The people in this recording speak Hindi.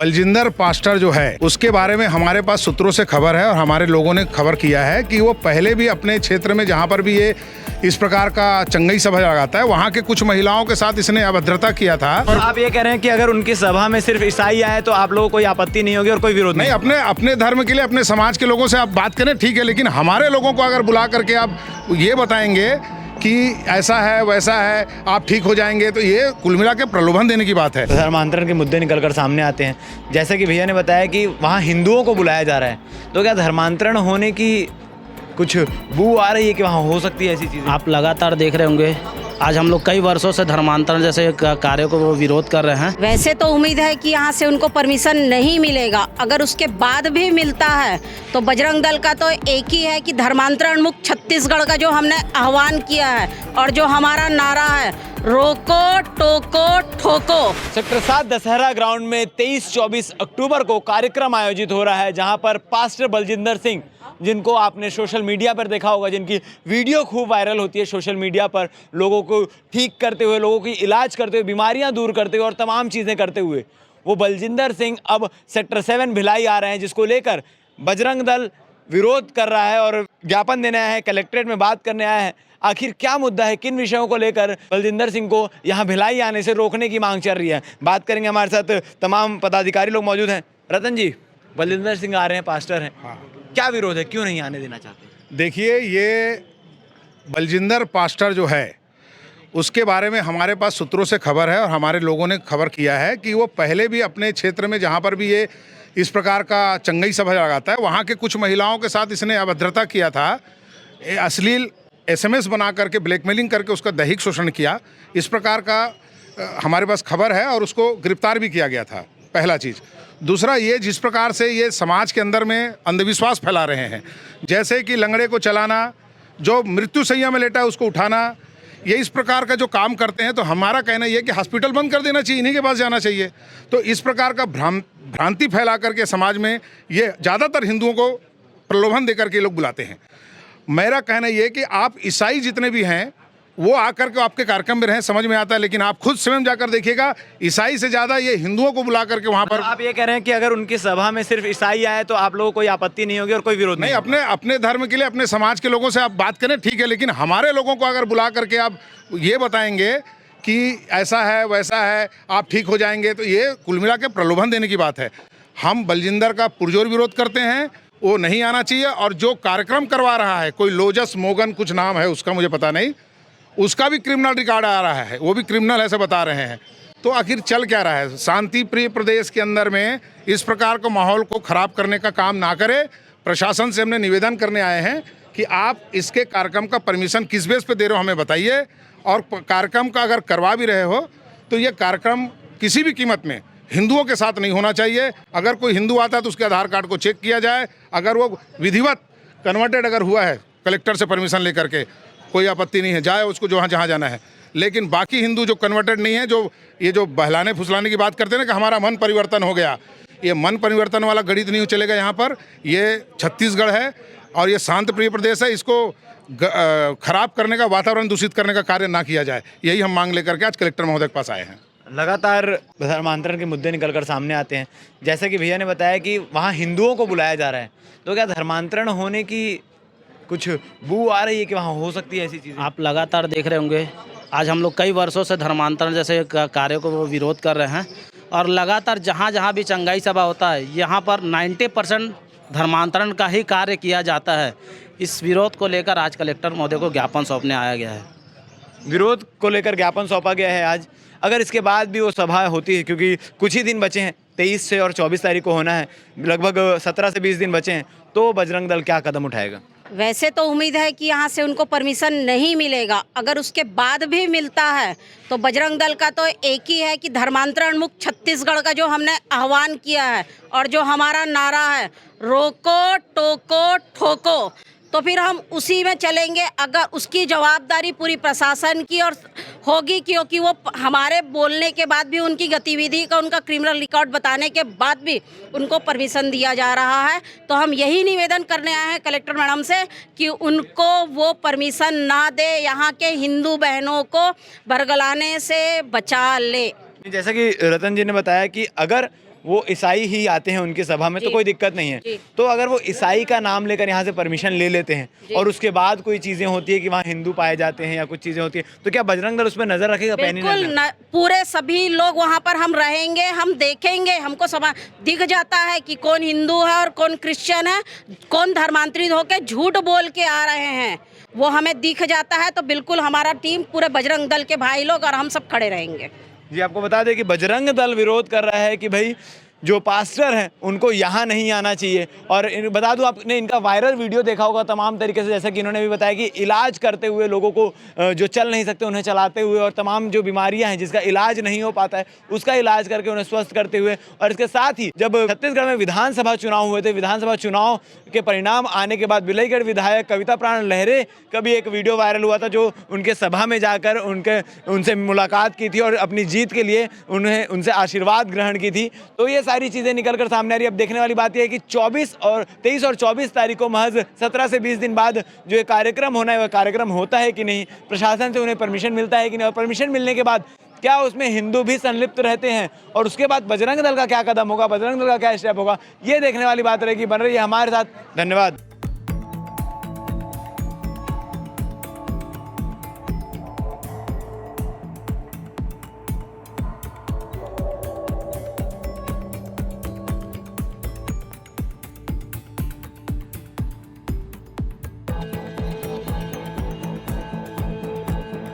बलजिंदर पास्टर जो है उसके बारे में हमारे पास सूत्रों से खबर है और हमारे लोगों ने खबर किया है कि वो पहले भी अपने क्षेत्र में जहां पर भी ये इस प्रकार का चंगई सभा लगाता है वहां के कुछ महिलाओं के साथ इसने अभद्रता किया था। और आप ये कह रहे हैं कि अगर उनकी सभा में सिर्फ ईसाई आए तो आप लोगों को कोई आपत्ति नहीं होगी और कोई विरोध नहीं, अपने धर्म के लिए अपने समाज के लोगों से आप बात करें, ठीक है, लेकिन हमारे लोगों को अगर बुला करके आप ये बताएंगे कि ऐसा है वैसा है आप ठीक हो जाएंगे तो ये कुल मिला के प्रलोभन देने की बात है। धर्मांतरण के मुद्दे निकल कर सामने आते हैं, जैसे कि भैया ने बताया कि वहाँ हिंदुओं को बुलाया जा रहा है, तो क्या धर्मांतरण होने की कुछ बू आ रही है कि वहाँ हो सकती है ऐसी चीज़ें? आप लगातार देख रहे होंगे आज हम लोग कई वर्षों से धर्मांतरण जैसे कार्यों को विरोध कर रहे हैं। वैसे तो उम्मीद है कि यहाँ से उनको परमिशन नहीं मिलेगा, अगर उसके बाद भी मिलता है तो बजरंग दल का तो एक ही है कि धर्मांतरण मुक्त छत्तीसगढ़ का जो हमने आह्वान किया है और जो हमारा नारा है, रोको टोको ठोको। सेक्टर 7 दशहरा ग्राउंड में 23-24 अक्टूबर को कार्यक्रम आयोजित हो रहा है, जहां पर पास्टर बलजिंदर सिंह, जिनको आपने सोशल मीडिया पर देखा होगा, जिनकी वीडियो खूब वायरल होती है सोशल मीडिया पर, लोगों को ठीक करते हुए, लोगों की इलाज करते हुए, बीमारियां दूर करते हुए और तमाम चीज़ें करते हुए, वो बलजिंदर सिंह अब सेक्टर 7 भिलाई आ रहे हैं, जिसको लेकर बजरंग दल विरोध कर रहा है और ज्ञापन देने आया है, कलेक्ट्रेट में बात करने आया है। आखिर क्या मुद्दा है, किन विषयों को लेकर बलजिंदर सिंह को यहाँ भिलाई आने से रोकने की मांग चल रही है, बात करेंगे। हमारे साथ तमाम पदाधिकारी लोग मौजूद हैं। रतन जी, बलजिंदर सिंह आ रहे हैं, पास्टर हैं, हाँ। क्या विरोध है, क्यों नहीं आने देना चाहते? देखिए, ये बलजिंदर पास्टर जो है उसके बारे में हमारे पास सूत्रों से खबर है और हमारे लोगों ने खबर किया है कि वो पहले भी अपने क्षेत्र में जहां पर भी ये इस प्रकार का चंगई सभा लगाता है वहां के कुछ महिलाओं के साथ इसने अभद्रता किया था, अश्लील SMS बना करके ब्लैकमेलिंग करके उसका दैहिक शोषण किया। इस प्रकार का हमारे पास खबर है और उसको गिरफ्तार भी किया गया था, पहला चीज़। दूसरा, ये जिस प्रकार से ये समाज के अंदर में अंधविश्वास फैला रहे हैं, जैसे कि लंगड़े को चलाना, जो मृत्यु शैया में लेटा है उसको उठाना, ये इस प्रकार का जो काम करते हैं, तो हमारा कहना ये है कि हॉस्पिटल बंद कर देना चाहिए, इन्हीं के पास जाना चाहिए। तो इस प्रकार का भ्रांति फैला करके समाज में ये ज़्यादातर हिंदुओं को प्रलोभन देकर के लोग बुलाते हैं। मेरा कहना ये कि आप ईसाई जितने भी हैं वो आकर के आपके कार्यक्रम में रहें, समझ में आता है, लेकिन आप खुद स्वयं जाकर देखिएगा, ईसाई से ज़्यादा ये हिंदुओं को बुला करके वहाँ पर। आप ये कह रहे हैं कि अगर उनकी सभा में सिर्फ ईसाई आए तो आप लोगों को कोई आपत्ति नहीं होगी और कोई विरोध नहीं, अपने धर्म के लिए अपने समाज के लोगों से आप बात करें, ठीक है, लेकिन हमारे लोगों को अगर बुला करके आप ये बताएंगे कि ऐसा है वैसा है आप ठीक हो जाएंगे तो ये कुल मिला के प्रलोभन देने की बात है। हम बलजिंदर का पुरजोर विरोध करते हैं, वो नहीं आना चाहिए। और जो कार्यक्रम करवा रहा है, कोई लोजस मोगन कुछ नाम है उसका, मुझे पता नहीं, उसका भी क्रिमिनल रिकॉर्ड आ रहा है, वो भी क्रिमिनल ऐसे बता रहे हैं। तो आखिर चल क्या रहा है? शांति प्रिय प्रदेश के अंदर में इस प्रकार का माहौल को ख़राब करने का काम ना करे। प्रशासन से हमने निवेदन करने आए हैं कि आप इसके कार्यक्रम का परमिशन किस बेस पे दे रहे हो हमें बताइए, और कार्यक्रम का अगर करवा भी रहे हो तो ये कार्यक्रम किसी भी कीमत में हिंदुओं के साथ नहीं होना चाहिए। अगर कोई हिंदू आता है तो उसके आधार कार्ड को चेक किया जाए, अगर वो विधिवत कन्वर्टेड अगर हुआ है कलेक्टर से परमिशन लेकर के, कोई आपत्ति नहीं है, जाए उसको जहाँ जाना है। लेकिन बाकी हिंदू जो कन्वर्टेड नहीं है, जो ये जो बहलाने फुसलाने की बात करते हैं ना कि हमारा मन परिवर्तन हो गया, ये मन परिवर्तन वाला गणित नहीं चलेगा यहाँ पर। ये छत्तीसगढ़ है और ये शांत प्रिय प्रदेश है, इसको खराब करने का, वातावरण दूषित करने का कार्य ना किया जाए, यही हम मांग लेकर के आज कलेक्टर महोदय के पास आए हैं। लगातार धर्मांतरण के मुद्दे निकल कर सामने आते हैं, जैसे कि भैया ने बताया कि वहाँ हिंदुओं को बुलाया जा रहा है, तो क्या धर्मांतरण होने की कुछ बू आ रही है कि वहाँ हो सकती है ऐसी चीज़ें? आप लगातार देख रहे होंगे आज हम लोग कई वर्षों से धर्मांतरण जैसे कार्यों को विरोध कर रहे हैं और लगातार जहाँ भी चंगाई सभा होता है यहाँ पर 90% धर्मांतरण का ही कार्य किया जाता है। इस विरोध को लेकर आज कलेक्टर महोदय को ज्ञापन सौंपने आया गया है। विरोध को लेकर ज्ञापन सौंपा गया है आज। अगर इसके बाद भी वो सभा होती है, क्योंकि कुछ ही दिन बचे हैं, 23 से और 24 तारीख को होना है, लगभग 17 से 20 दिन बचे हैं, तो बजरंग दल क्या कदम उठाएगा? वैसे तो उम्मीद है कि यहाँ से उनको परमिशन नहीं मिलेगा, अगर उसके बाद भी मिलता है तो बजरंग दल का तो एक ही है कि धर्मांतरण मुक्त छत्तीसगढ़ का जो हमने आह्वान किया है और जो हमारा नारा है, रोको टोको ठोको, तो फिर हम उसी में चलेंगे। अगर उसकी जवाबदारी पूरी प्रशासन की और होगी, क्योंकि वो हमारे बोलने के बाद भी, उनकी गतिविधि का, उनका क्रिमिनल रिकॉर्ड बताने के बाद भी उनको परमिशन दिया जा रहा है। तो हम यही निवेदन करने आए हैं कलेक्टर मैडम से कि उनको वो परमिशन ना दे, यहाँ के हिंदू बहनों को बरगलाने से बचा ले। जैसा कि रतन जी ने बताया कि अगर वो ईसाई ही आते हैं उनकी सभा में, तो जी। कोई दिक्कत नहीं है। जी। तो अगर वो ईसाई का नाम लेकर यहाँ से परमिशन ले लेते हैं और उसके बाद कोई चीज़ें होती है कि वहाँ हिंदू पाए जाते हैं या कुछ चीज़ें होती है, तो क्या बजरंग दल उसमें नज़र रखेगा? पैनी बिल्कुल नज़र? न, पूरे सभी लोग वहाँ पर हम रहेंगे, हम देखेंगे, हमको समा दिख जाता है कि कौन हिंदू है और कौन क्रिश्चियन है, कौन धर्मांतरित होकर झूठ बोल के आ रहे हैं, वो हमें दिख जाता है। तो बिल्कुल हमारा टीम पूरे बजरंग दल के भाई लोग और हम सब खड़े रहेंगे। जी, आपको बता दें कि बजरंग दल विरोध कर रहा है कि भाई जो पास्टर हैं उनको यहाँ नहीं आना चाहिए। और बता दूं, आपने इनका वायरल वीडियो देखा होगा तमाम तरीके से, जैसा कि इन्होंने भी बताया कि इलाज करते हुए लोगों को जो चल नहीं सकते उन्हें चलाते हुए, और तमाम जो बीमारियां हैं जिसका इलाज नहीं हो पाता है उसका इलाज करके उन्हें स्वस्थ करते हुए। और इसके साथ ही जब छत्तीसगढ़ में विधानसभा चुनाव हुए थे, विधानसभा चुनाव के परिणाम आने के बाद बिलाईगढ़ विधायक कविता प्राण लहरे का भी एक वीडियो वायरल हुआ था, जो उनके सभा में जाकर उनसे मुलाकात की थी और अपनी जीत के लिए उनसे आशीर्वाद ग्रहण की थी। तो ये सारी चीज़ें निकलकर सामने आ रही है। अब देखने वाली बात यह है कि 23 और 24 तारीख को महज 17 से 20 दिन बाद जो ये कार्यक्रम होना है वह कार्यक्रम होता है कि नहीं, प्रशासन से उन्हें परमिशन मिलता है कि नहीं, और परमिशन मिलने के बाद क्या उसमें हिंदू भी संलिप्त रहते हैं, और उसके बाद बजरंग दल का क्या कदम होगा, बजरंग दल का क्या स्टेप होगा, ये देखने वाली बात रहेगी। बन रही है हमारे साथ। धन्यवाद।